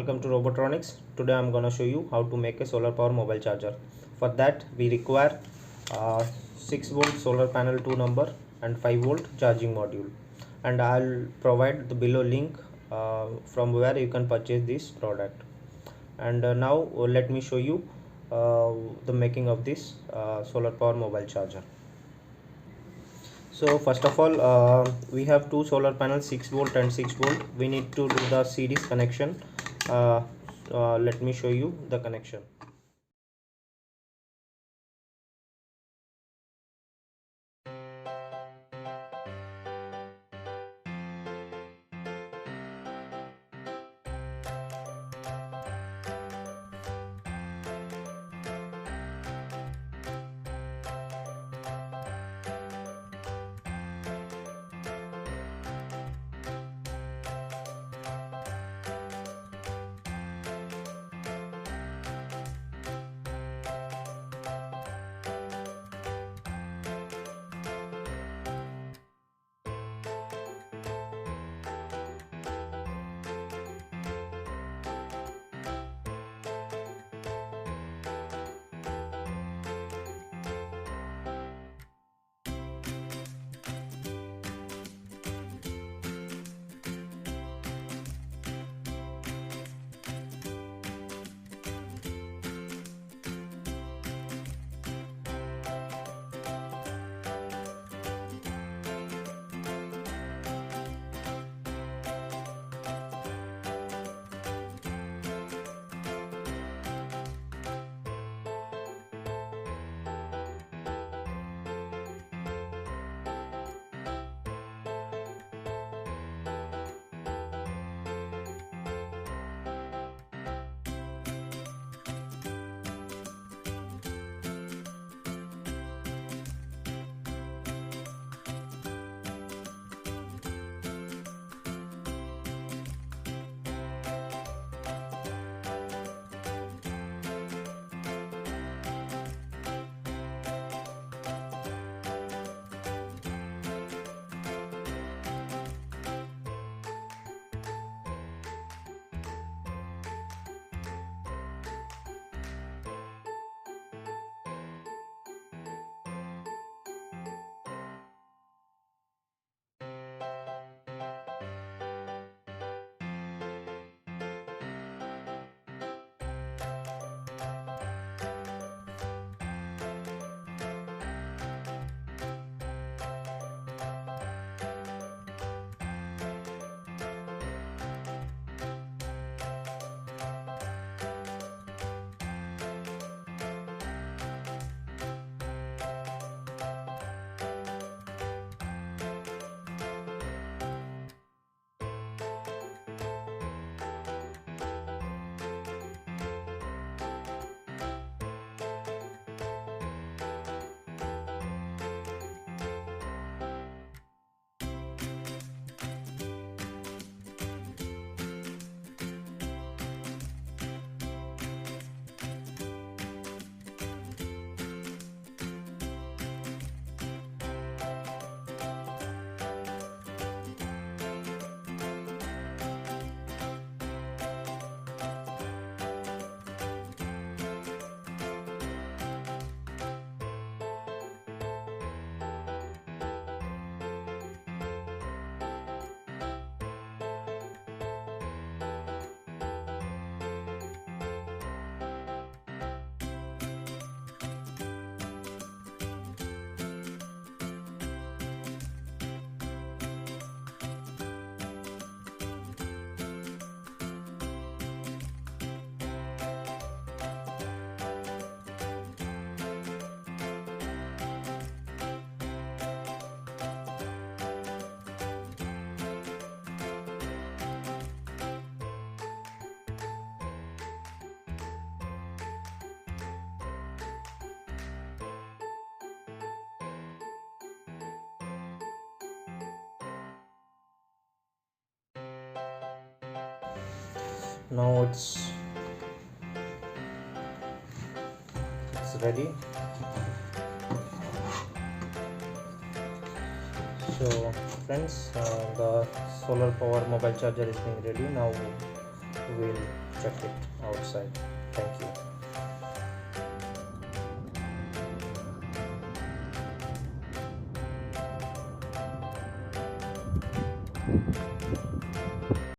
welcome to Robotronics. Today I'm gonna show you how to make a solar power mobile charger. For that we require 6 volt solar panel 2 number and 5 volt charging module, and I'll provide the below link from where you can purchase this product. And now let me show you the making of this solar power mobile charger. So first of all, we have two solar panels, 6 volt and 6 volt. We need to do the series connection. Let me show you the connection. Now it's ready. So friends, the solar power mobile charger is being ready. Now we'll check it outside. Thank you.